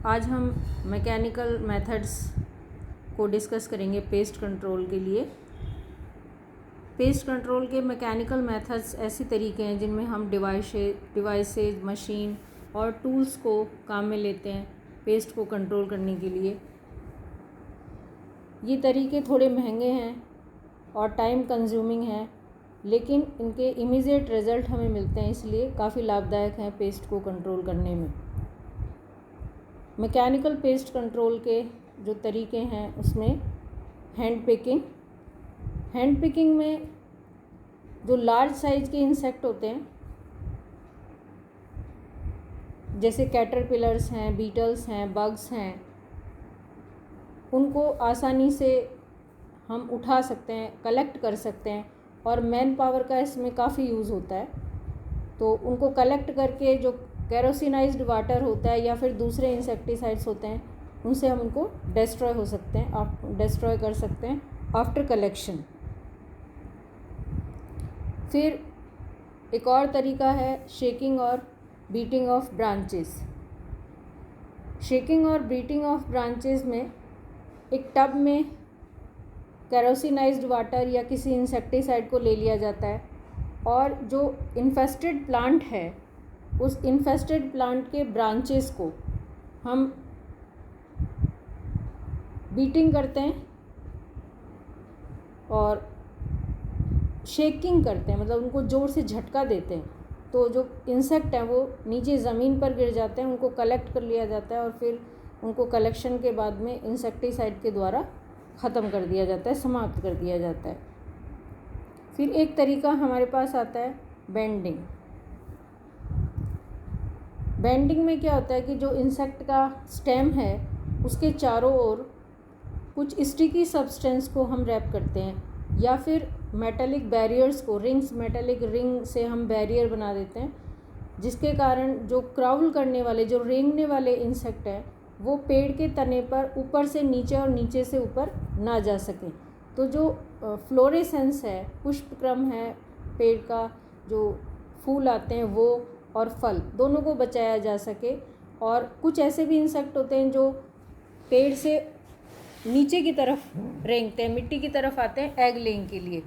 आज हम mechanical methods को डिस्कस करेंगे पेस्ट कंट्रोल के लिए। पेस्ट कंट्रोल के मैकेनिकल मेथड्स ऐसे तरीके हैं जिनमें हम डिवाइसेज, मशीन और टूल्स को काम में लेते हैं पेस्ट को कंट्रोल करने के लिए। ये तरीके थोड़े महंगे हैं और टाइम कंज्यूमिंग हैं, लेकिन इनके इमीडिएट रिज़ल्ट हमें मिलते हैं, इसलिए काफ़ी लाभदायक हैं पेस्ट को कंट्रोल करने में। मैकेनिकल पेस्ट कंट्रोल के जो तरीके हैं उसमें हैंड पिकिंग में जो लार्ज साइज़ के इंसेक्ट होते हैं जैसे कैटरपिलर्स हैं, बीटल्स हैं, बग्स हैं, उनको आसानी से हम उठा सकते हैं, कलेक्ट कर सकते हैं और मैन पावर का इसमें काफ़ी यूज़ होता है। तो उनको कलेक्ट करके जो केरोसिनाइज्ड वाटर होता है या फिर दूसरे इंसेक्टिसाइड्स होते हैं उनसे हम उनको डिस्ट्रॉय कर सकते हैं आफ्टर कलेक्शन। फिर एक और तरीका है शेकिंग और बीटिंग ऑफ ब्रांचेस। शेकिंग और बीटिंग ऑफ ब्रांचेस में एक टब में केरोसिनाइज्ड वाटर या किसी इंसेक्टिसाइड को ले लिया जाता है और जो इन्फेस्टेड प्लांट है उस इन्फेस्टेड प्लांट के ब्रांचेस को हम बीटिंग करते हैं और शेकिंग करते हैं, मतलब उनको ज़ोर से झटका देते हैं। तो जो इंसेक्ट हैं वो नीचे ज़मीन पर गिर जाते हैं, उनको कलेक्ट कर लिया जाता है और फिर उनको कलेक्शन के बाद में इंसेक्टिसाइड के द्वारा ख़त्म कर दिया जाता है, समाप्त कर दिया जाता है। फिर एक तरीका हमारे पास आता है बेंडिंग। बेंडिंग में क्या होता है कि जो इंसेक्ट का स्टेम है उसके चारों ओर कुछ स्टिकी सब्सटेंस को हम रैप करते हैं या फिर मेटालिक बैरियर्स को मेटालिक रिंग से हम बैरियर बना देते हैं, जिसके कारण जो क्राउल करने वाले, जो रेंगने वाले इंसेक्ट हैं वो पेड़ के तने पर ऊपर से नीचे और नीचे से ऊपर ना जा सकें। तो जो फ्लोरेसेंस है, पुष्पक्रम है पेड़ का, जो फूल आते हैं वो और फल दोनों को बचाया जा सके। और कुछ ऐसे भी इंसेक्ट होते हैं जो पेड़ से नीचे की तरफ रेंगते हैं, मिट्टी की तरफ आते हैं एग लेइंग के लिए,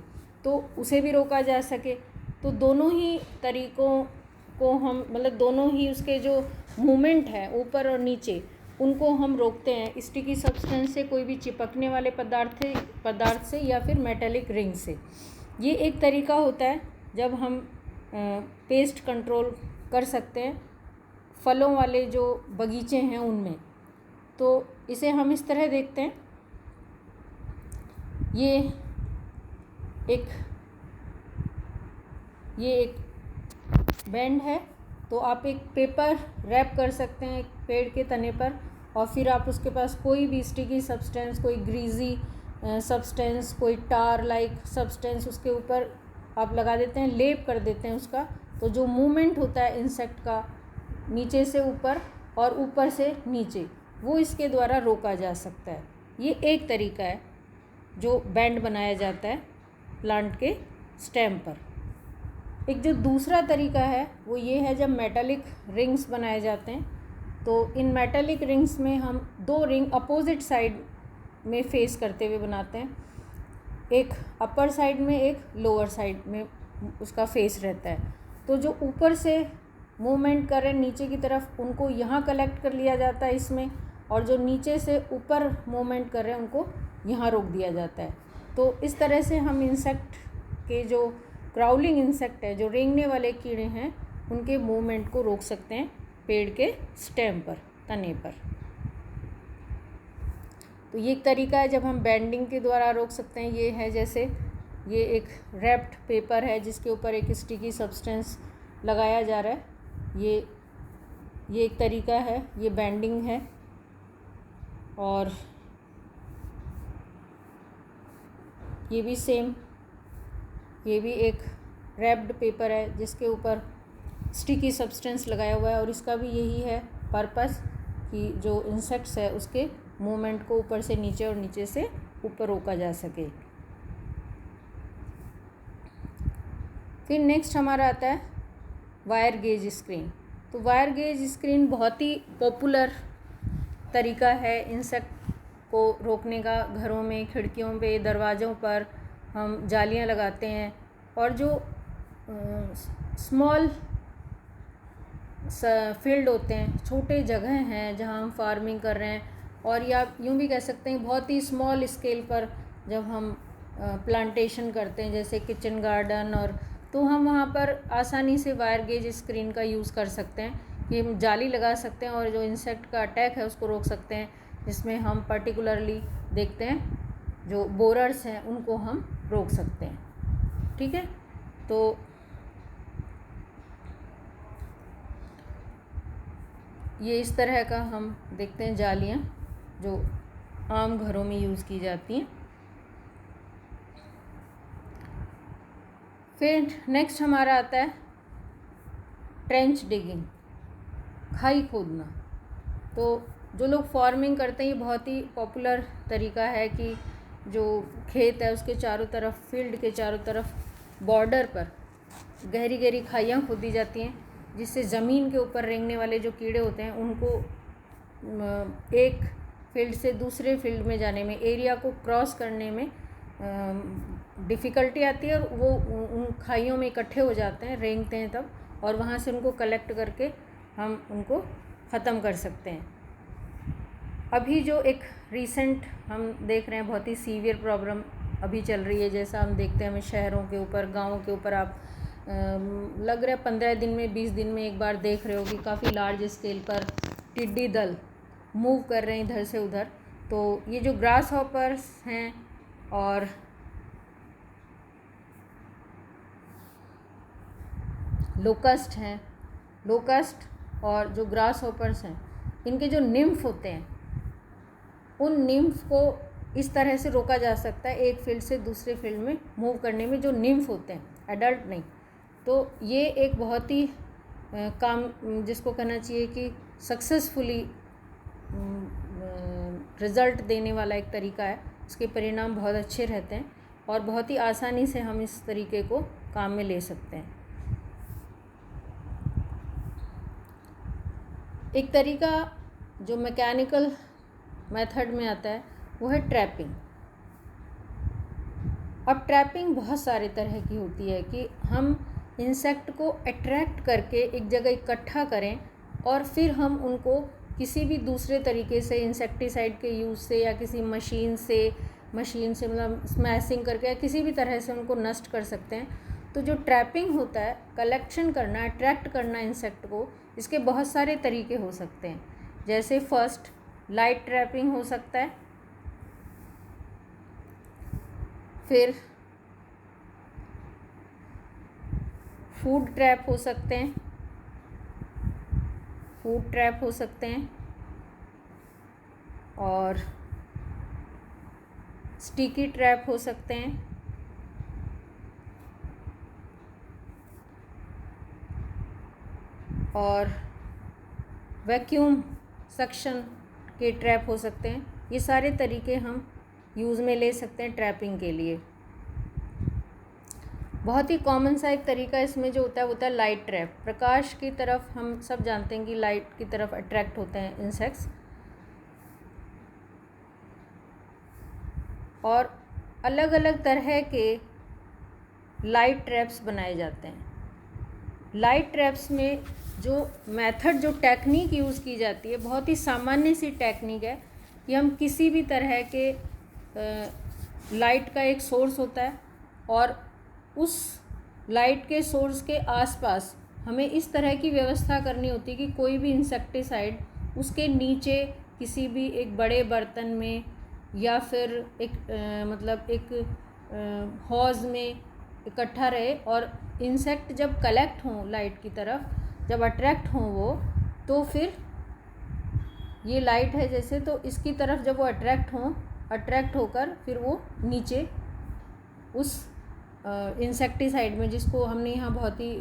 तो उसे भी रोका जा सके। तो दोनों ही तरीक़ों को हम, मतलब दोनों ही उसके जो मूवमेंट है ऊपर और नीचे, उनको हम रोकते हैं स्टिकी सब्सटेंस से, कोई भी चिपकने वाले पदार्थ से या फिर मेटालिक रिंग से। ये एक तरीका होता है जब हम पेस्ट कंट्रोल कर सकते हैं फलों वाले जो बगीचे हैं उनमें। तो इसे हम इस तरह देखते हैं, ये एक बैंड है, तो आप एक पेपर रैप कर सकते हैं पेड़ के तने पर और फिर आप उसके पास कोई भी स्टिकी सब्सटेंस, कोई ग्रीजी सब्सटेंस, कोई टार लाइक सब्सटेंस उसके ऊपर आप लगा देते हैं, लेप कर देते हैं उसका। तो जो मूवमेंट होता है इंसेक्ट का नीचे से ऊपर और ऊपर से नीचे, वो इसके द्वारा रोका जा सकता है। ये एक तरीका है जो बैंड बनाया जाता है प्लांट के स्टेम पर। एक जो दूसरा तरीका है वो ये है जब मेटालिक रिंग्स बनाए जाते हैं। तो इन मेटालिक रिंग्स में हम दो रिंग अपोजिट साइड में फेस करते हुए बनाते हैं, एक अपर साइड में, एक लोअर साइड में उसका फेस रहता है। तो जो ऊपर से मूवमेंट कर रहे हैं नीचे की तरफ, उनको यहाँ कलेक्ट कर लिया जाता है इसमें, और जो नीचे से ऊपर मूवमेंट कर रहे हैं उनको यहाँ रोक दिया जाता है। तो इस तरह से हम इंसेक्ट के, जो क्राउलिंग इंसेक्ट है, जो रेंगने वाले कीड़े हैं, उनके मूवमेंट को रोक सकते हैं पेड़ के स्टेम पर, तने पर। तो ये एक तरीका है जब हम बेंडिंग के द्वारा रोक सकते हैं। ये है जैसे ये एक रैप्ड पेपर है जिसके ऊपर एक स्टिकी सब्सटेंस लगाया जा रहा है, ये एक तरीका है, ये बेंडिंग है। और ये भी सेम, ये भी एक रैप्ड पेपर है जिसके ऊपर स्टिकी सब्सटेंस लगाया हुआ है और इसका भी यही है पर्पस कि जो इंसेक्ट्स है उसके मूवमेंट को ऊपर से नीचे और नीचे से ऊपर रोका जा सके। फिर नेक्स्ट हमारा आता है वायर गेज स्क्रीन। तो वायर गेज स्क्रीन बहुत ही पॉपुलर तरीका है इंसेक्ट को रोकने का। घरों में खिड़कियों पे दरवाज़ों पर हम जालियाँ लगाते हैं, और जो स्मॉल फील्ड होते हैं, छोटे जगह हैं जहाँ हम फार्मिंग कर रहे हैं, और या यूँ भी कह सकते हैं बहुत ही स्मॉल स्केल पर जब हम प्लांटेशन करते हैं जैसे किचन गार्डन, और तो हम वहाँ पर आसानी से वायर गेज स्क्रीन का यूज़ कर सकते हैं कि हम जाली लगा सकते हैं और जो इंसेक्ट का अटैक है उसको रोक सकते हैं, जिसमें हम पर्टिकुलरली देखते हैं जो बोरर्स हैं उनको हम रोक सकते हैं। ठीक है, तो ये इस तरह का हम देखते हैं जालियाँ जो आम घरों में यूज़ की जाती हैं। फिर नेक्स्ट हमारा आता है ट्रेंच डिगिंग, खाई खोदना। तो जो लोग फार्मिंग करते हैं ये बहुत ही पॉपुलर तरीका है कि जो खेत है उसके चारों तरफ, फील्ड के चारों तरफ बॉर्डर पर गहरी गहरी खाइयाँ खोदी जाती हैं, जिससे ज़मीन के ऊपर रेंगने वाले जो कीड़े होते हैं उनको एक फील्ड से दूसरे फील्ड में जाने में, एरिया को क्रॉस करने में डिफ़िकल्टी आती है, और वो उन खाइयों में इकट्ठे हो जाते हैं, रेंगते हैं तब, और वहाँ से उनको कलेक्ट करके हम उनको ख़त्म कर सकते हैं। अभी जो एक रीसेंट हम देख रहे हैं बहुत ही सीवियर प्रॉब्लम अभी चल रही है, जैसा हम देखते हैं हमें शहरों के ऊपर, गाँवों के ऊपर, आप लग रहा है 15 दिन में 20 दिन में एक बार देख रहे हो कि काफ़ी लार्ज स्केल पर टिड्डी दल मूव कर रहे हैं इधर से उधर। तो ये जो ग्रास हॉपर्स हैं और लोकस्ट हैं, लोकस्ट और जो ग्रास हॉपर्स हैं, इनके जो निम्फ होते हैं उन निम्फ को इस तरह से रोका जा सकता है एक फील्ड से दूसरे फील्ड में मूव करने में, जो निम्फ होते हैं, एडल्ट नहीं। तो ये एक बहुत ही काम जिसको कहना चाहिए कि सक्सेसफुली रिज़ल्ट देने वाला एक तरीका है। इसके परिणाम बहुत अच्छे रहते हैं और बहुत ही आसानी से हम इस तरीके को काम में ले सकते हैं। एक तरीका जो मैकेनिकल मेथड में आता है वो है ट्रैपिंग। अब ट्रैपिंग बहुत सारे तरह की होती है कि हम इंसेक्ट को अट्रैक्ट करके एक जगह इकट्ठा करें और फिर हम उनको किसी भी दूसरे तरीके से, इंसेक्टिसाइड के यूज़ से या किसी मशीन से मतलब स्मैशिंग करके या किसी भी तरह से उनको नष्ट कर सकते हैं। तो जो ट्रैपिंग होता है, कलेक्शन करना, अट्रैक्ट करना इंसेक्ट को, इसके बहुत सारे तरीके हो सकते हैं। जैसे फर्स्ट लाइट ट्रैपिंग हो सकता है, फिर फूड ट्रैप हो सकते हैं, फूड ट्रैप हो सकते हैं, और स्टिकी ट्रैप हो सकते हैं, और वैक्यूम सक्शन के ट्रैप हो सकते हैं। ये सारे तरीके हम यूज़ में ले सकते हैं ट्रैपिंग के लिए। बहुत ही कॉमन सा एक तरीका इसमें जो होता है वो होता है लाइट ट्रैप। प्रकाश की तरफ हम सब जानते हैं कि लाइट की तरफ अट्रैक्ट होते हैं इंसेक्ट्स, और अलग अलग तरह के लाइट ट्रैप्स बनाए जाते हैं। लाइट ट्रैप्स में जो मेथड, जो टेक्निक यूज़ की जाती है, बहुत ही सामान्य सी टेक्निक है कि हम किसी भी तरह के लाइट का एक सोर्स होता है और उस लाइट के सोर्स के आसपास हमें इस तरह की व्यवस्था करनी होती है कि कोई भी इंसेक्टिसाइड उसके नीचे किसी भी एक बड़े बर्तन में या फिर एक मतलब एक हौज़ में इकट्ठा रहे, और इंसेक्ट जब कलेक्ट हों लाइट की तरफ, जब अट्रैक्ट हों वो, तो फिर ये लाइट है जैसे, तो इसकी तरफ जब वो अट्रैक्ट होकर फिर वो नीचे उस इंसेक्टिसाइड में, जिसको हमने यहाँ बहुत ही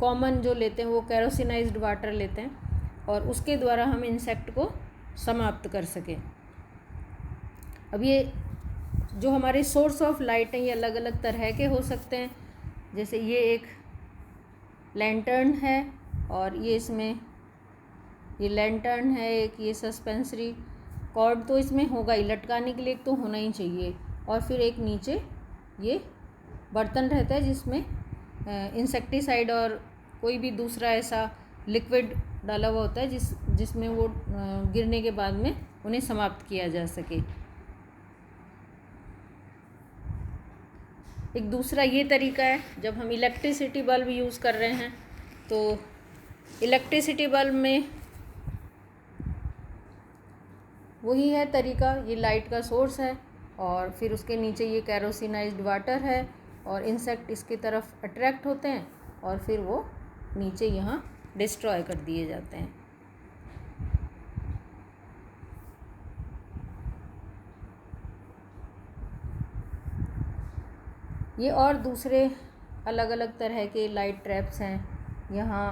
कॉमन जो लेते हैं वो केरोसिनाइज्ड वाटर लेते हैं, और उसके द्वारा हम इंसेक्ट को समाप्त कर सकें। अब ये जो हमारे सोर्स ऑफ लाइट हैं ये अलग अलग तरह के हो सकते हैं। जैसे ये एक लैंटर्न है और ये इसमें ये लैंटर्न है एक, ये सस्पेंसरी कॉर्ड तो इसमें होगा ही, लटकाने के लिए एक तो होना ही चाहिए। और फिर एक नीचे ये बर्तन रहता है जिसमें इंसेक्टिसाइड और कोई भी दूसरा ऐसा लिक्विड डाला हुआ होता है जिसमें वो गिरने के बाद में उन्हें समाप्त किया जा सके। एक दूसरा ये तरीका है, जब हम इलेक्ट्रिसिटी बल्ब यूज़ कर रहे हैं तो इलेक्ट्रिसिटी बल्ब में वही है तरीका, ये लाइट का सोर्स है और फिर उसके नीचे ये कैरोसिनाइज्ड वाटर है और इंसेक्ट इसकी तरफ अट्रैक्ट होते हैं और फिर वो नीचे यहाँ डिस्ट्रॉय कर दिए जाते हैं। ये और दूसरे अलग अलग तरह के लाइट ट्रैप्स हैं। यहाँ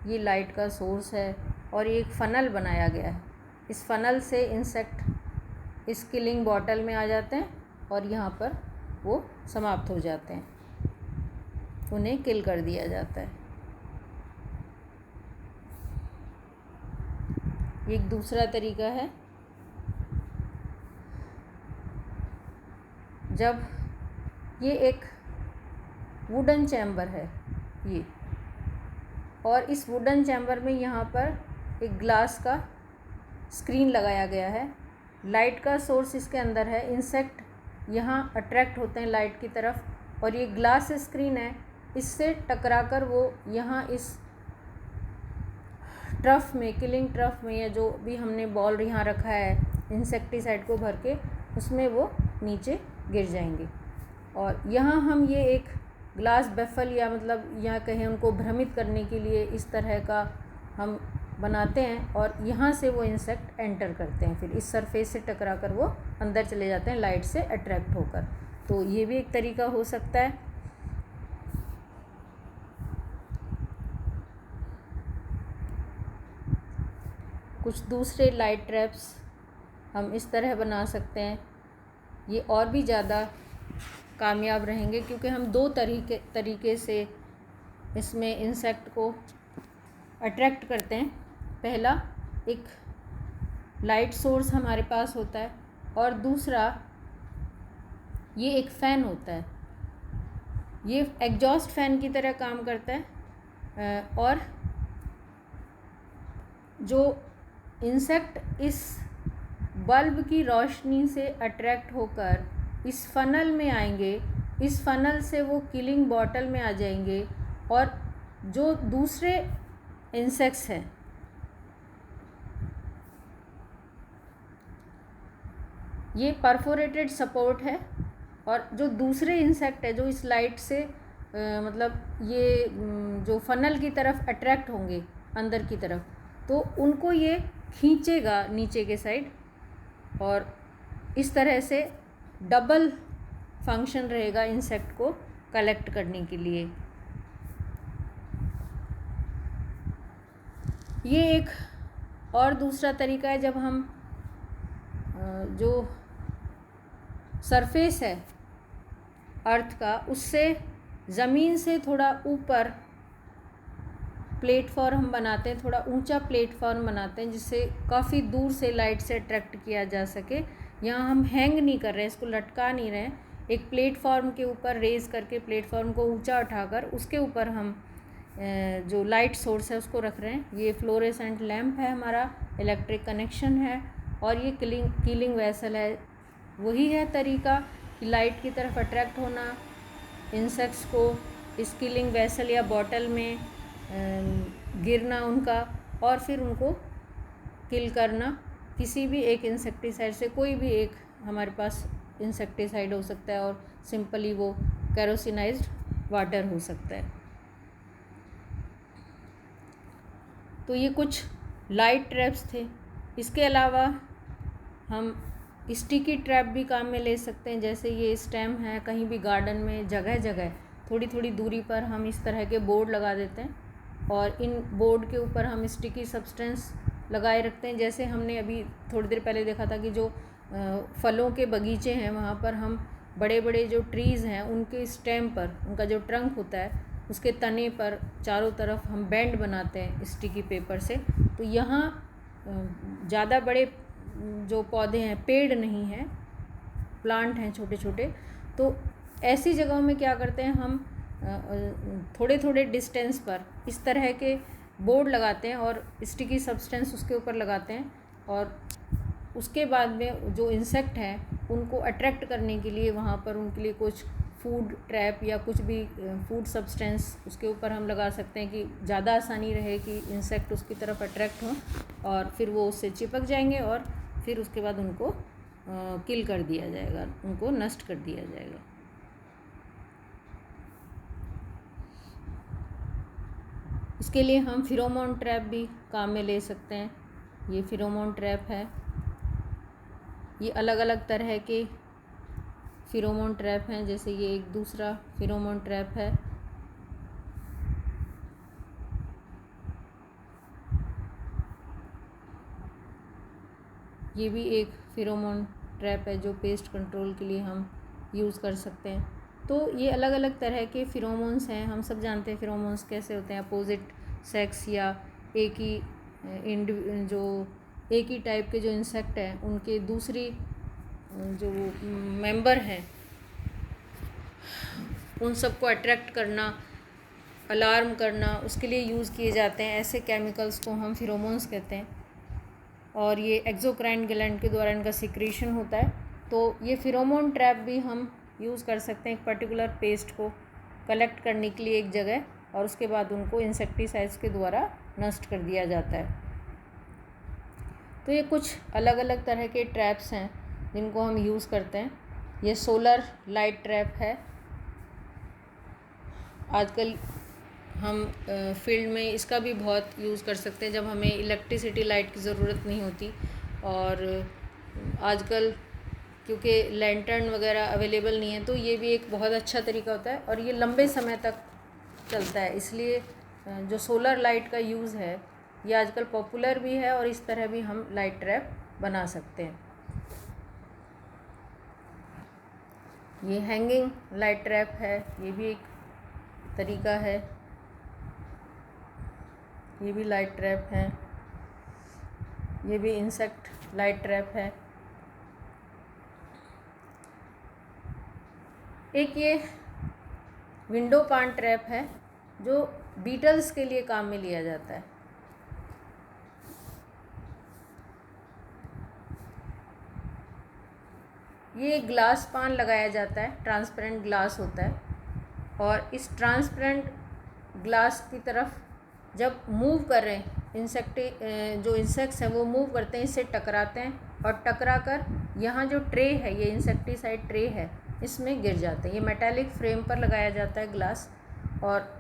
ये लाइट का सोर्स है और एक फ़नल बनाया गया है। इस फ़नल से इंसेक्ट इस किलिंग बॉटल में आ जाते हैं और यहाँ पर वो समाप्त हो जाते हैं, उन्हें किल कर दिया जाता है। एक दूसरा तरीका है, जब ये एक वुडन चैम्बर है ये, और इस वुडन चैम्बर में यहाँ पर एक ग्लास का स्क्रीन लगाया गया है। लाइट का सोर्स इसके अंदर है, इंसेक्ट यहाँ अट्रैक्ट होते हैं लाइट की तरफ और ये ग्लास स्क्रीन है, इससे टकराकर वो यहाँ इस ट्रफ में, किलिंग ट्रफ में, या जो भी हमने बॉल यहाँ रखा है इंसेक्टिसाइड को भर के, उसमें वो नीचे गिर जाएंगे। और यहाँ हम ये एक ग्लास बेफल या मतलब यहाँ कहें उनको भ्रमित करने के लिए इस तरह का हम बनाते हैं और यहाँ से वो इंसेक्ट एंटर करते हैं, फिर इस सरफेस से टकरा कर वो अंदर चले जाते हैं लाइट से अट्रैक्ट होकर। तो ये भी एक तरीका हो सकता है। कुछ दूसरे लाइट ट्रैप्स हम इस तरह बना सकते हैं, ये और भी ज़्यादा कामयाब रहेंगे क्योंकि हम दो तरीके से इसमें इंसेक्ट को अट्रैक्ट करते हैं। पहला, एक लाइट सोर्स हमारे पास होता है और दूसरा ये एक फ़ैन होता है, ये एग्जॉस्ट फ़ैन की तरह काम करता है और जो इंसेक्ट इस बल्ब की रोशनी से अट्रैक्ट होकर इस फ़नल में आएंगे, इस फ़नल से वो किलिंग बॉटल में आ जाएंगे और जो दूसरे इंसेक्ट्स हैं ये परफोरेटेड सपोर्ट है और जो दूसरे इंसेक्ट है जो इस लाइट से मतलब ये जो फ़नल की तरफ अट्रैक्ट होंगे अंदर की तरफ, तो उनको ये खींचेगा नीचे के साइड और इस तरह से डबल फंक्शन रहेगा इंसेक्ट को कलेक्ट करने के लिए। ये एक और दूसरा तरीका है, जब हम जो सरफेस है अर्थ का उससे ज़मीन से थोड़ा ऊपर प्लेटफॉर्म हम बनाते हैं, थोड़ा ऊंचा प्लेटफॉर्म बनाते हैं जिससे काफ़ी दूर से लाइट से अट्रैक्ट किया जा सके। यहाँ हम हैंग नहीं कर रहे हैं, इसको लटका नहीं रहे हैं, एक प्लेटफॉर्म के ऊपर रेज़ करके प्लेटफॉर्म को ऊंचा उठाकर उसके ऊपर हम जो लाइट सोर्स है उसको रख रहे हैं। ये फ्लोरेसेंट लैम्प है, हमारा इलेक्ट्रिक कनेक्शन है और ये कीलिंग वेसल है। वही है तरीका कि लाइट की तरफ अट्रैक्ट होना, इंसेक्ट्स को इस कीलिंग वेसल या बॉटल में गिरना उनका और फिर उनको किल करना किसी भी एक इंसेक्टिसाइड से। कोई भी एक हमारे पास इंसेक्टिसाइड हो सकता है और सिंपली वो कैरोसिनाइज्ड वाटर हो सकता है। तो ये कुछ लाइट ट्रैप्स थे। इसके अलावा हम स्टिकी ट्रैप भी काम में ले सकते हैं, जैसे ये स्टेम है, कहीं भी गार्डन में जगह जगह थोड़ी थोड़ी दूरी पर हम इस तरह के बोर्ड लगा देते हैं और इन बोर्ड के ऊपर हम स्टिकी सब्सटेंस लगाए रखते हैं। जैसे हमने अभी थोड़ी देर पहले देखा था कि जो फलों के बगीचे हैं वहाँ पर हम बड़े बड़े जो ट्रीज़ हैं उनके स्टेम पर, उनका जो ट्रंक होता है उसके तने पर चारों तरफ हम बैंड बनाते हैं स्टिकी पेपर से। तो यहाँ ज़्यादा बड़े जो पौधे हैं, पेड़ नहीं हैं, प्लांट हैं छोटे छोटे, तो ऐसी जगहों में क्या करते हैं हम थोड़े थोड़े डिस्टेंस पर इस तरह के बोर्ड लगाते हैं और स्टिकी सब्सटेंस उसके ऊपर लगाते हैं, और उसके बाद में जो इंसेक्ट हैं उनको अट्रैक्ट करने के लिए वहाँ पर उनके लिए कुछ फूड ट्रैप या कुछ भी फूड सब्सटेंस उसके ऊपर हम लगा सकते हैं कि ज़्यादा आसानी रहे कि इंसेक्ट उसकी तरफ अट्रैक्ट हों, और फिर वो उससे चिपक जाएंगे और फिर उसके बाद उनको किल कर दिया जाएगा, उनको नष्ट कर दिया जाएगा। इसके लिए हम फेरोमोन ट्रैप भी काम में ले सकते हैं। ये फेरोमोन ट्रैप है, ये अलग अलग तरह के फेरोमोन ट्रैप हैं, जैसे ये एक दूसरा फेरोमोन ट्रैप है। ये भी एक फेरोमोन ट्रैप है जो पेस्ट कंट्रोल के लिए हम यूज़ कर सकते हैं। तो ये अलग अलग तरह के फेरोमोन्स हैं। हम सब जानते हैं फेरोमोन्स कैसे होते हैं, अपोजिट सेक्स या एक ही टाइप के जो इंसेक्ट हैं उनके दूसरी जो मेंबर हैं उन सबको अट्रैक्ट करना, अलार्म करना, उसके लिए यूज़ किए जाते हैं। ऐसे केमिकल्स को हम फेरोमोन्स कहते हैं, और ये एक्सोक्राइन ग्लैंड के द्वारा इनका सिक्रीशन होता है। तो ये फेरोमोन ट्रैप भी हम यूज़ कर सकते हैं एक पर्टिकुलर पेस्ट को कलेक्ट करने के लिए एक जगह, और उसके बाद उनको इंसेक्टिसाइड्स के द्वारा नष्ट कर दिया जाता है। तो ये कुछ अलग अलग तरह के ट्रैप्स हैं जिनको हम यूज़ करते हैं। ये सोलर लाइट ट्रैप है। आजकल हम फील्ड में इसका भी बहुत यूज़ कर सकते हैं जब हमें इलेक्ट्रिसिटी लाइट की ज़रूरत नहीं होती। और आजकल क्योंकि लैंटर्न वगैरह अवेलेबल नहीं है, तो ये भी एक बहुत अच्छा तरीका होता है और ये लंबे समय तक चलता है। इसलिए जो सोलर लाइट का यूज़ है ये आजकल पॉपुलर भी है, और इस तरह भी हम लाइट ट्रैप बना सकते हैं। ये हैंगिंग लाइट ट्रैप है, ये भी एक तरीका है। ये भी लाइट ट्रैप है, ये भी इंसेक्ट लाइट ट्रैप है। एक ये विंडो पान ट्रैप है जो बीटल्स के लिए काम में लिया जाता है। ये ग्लास पान लगाया जाता है, ट्रांसपेरेंट ग्लास होता है, और इस ट्रांसपेरेंट ग्लास की तरफ जब मूव कर रहे हैं जो इंसेक्ट्स हैं वो मूव करते हैं, इससे टकराते हैं, और टकरा कर यहाँ जो ट्रे है, ये इंसेक्टिसाइड ट्रे है, इसमें गिर जाते हैं। ये मेटालिक फ्रेम पर लगाया जाता है ग्लास, और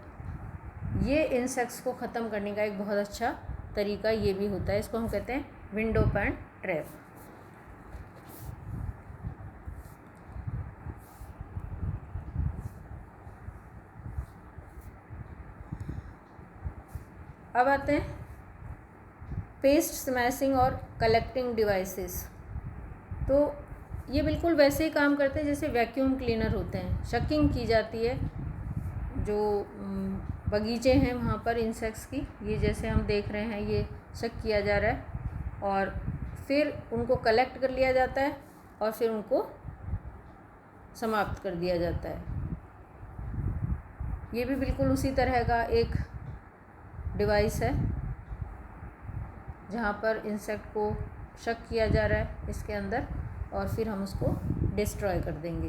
ये इंसेक्ट्स को ख़त्म करने का एक बहुत अच्छा तरीका ये भी होता है। इसको हम कहते हैं विंडो पैन ट्रैप। अब आते हैं पेस्ट स्मैशिंग और कलेक्टिंग डिवाइसेस। तो ये बिल्कुल वैसे ही काम करते हैं जैसे वैक्यूम क्लीनर होते हैं। शकिंग की जाती है, जो बगीचे हैं वहाँ पर इंसेक्ट्स की, ये जैसे हम देख रहे हैं ये शक किया जा रहा है, और फिर उनको कलेक्ट कर लिया जाता है और फिर उनको समाप्त कर दिया जाता है। ये भी बिल्कुल उसी तरह का एक डिवाइस है जहाँ पर इंसेक्ट को शक किया जा रहा है इसके अंदर, और फिर हम उसको डिस्ट्रॉय कर देंगे।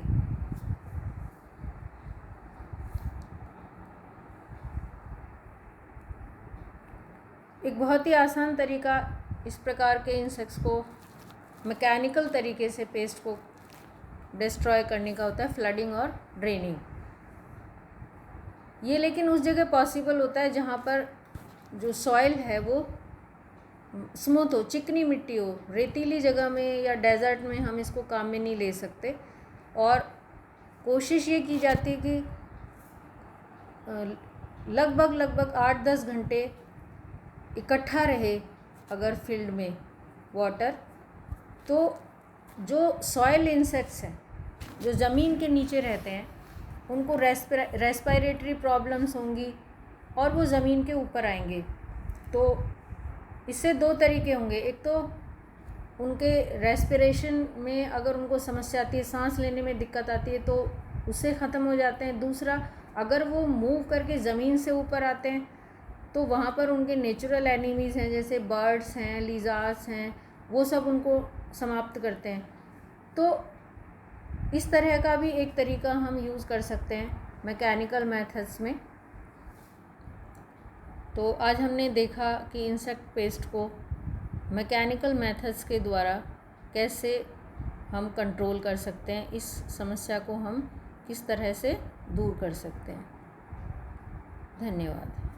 एक बहुत ही आसान तरीका इस प्रकार के इंसेक्ट्स को मैकेनिकल तरीके से पेस्ट को डिस्ट्रॉय करने का होता है, फ्लडिंग और ड्रेनिंग। ये लेकिन उस जगह पॉसिबल होता है जहाँ पर जो सॉइल है वो स्मूथ हो, चिकनी मिट्टी हो। रेतीली जगह में या डेजर्ट में हम इसको काम में नहीं ले सकते, और कोशिश ये की जाती है कि लगभग 8-10 घंटे इकट्ठा रहे अगर फील्ड में वाटर, तो जो सॉइल इंसेक्ट्स हैं जो ज़मीन के नीचे रहते हैं उनको रेस्पिरेटरी प्रॉब्लम्स होंगी और वो ज़मीन के ऊपर आएंगे। तो इससे दो तरीके होंगे, एक तो उनके रेस्पिरेशन में अगर उनको समस्या आती है, सांस लेने में दिक्कत आती है, तो उससे ख़त्म हो जाते हैं। दूसरा, अगर वो मूव करके ज़मीन से ऊपर आते हैं तो वहाँ पर उनके नेचुरल एनिमीज़ हैं, जैसे बर्ड्स हैं, लिज़ार्ड्स हैं, वो सब उनको समाप्त करते हैं। तो इस तरह का भी एक तरीका हम यूज़ कर सकते हैं मैकेनिकल मेथड्स में। तो आज हमने देखा कि इंसेक्ट पेस्ट को मैकेनिकल मेथड्स के द्वारा कैसे हम कंट्रोल कर सकते हैं, इस समस्या को हम किस तरह से दूर कर सकते हैं। धन्यवाद।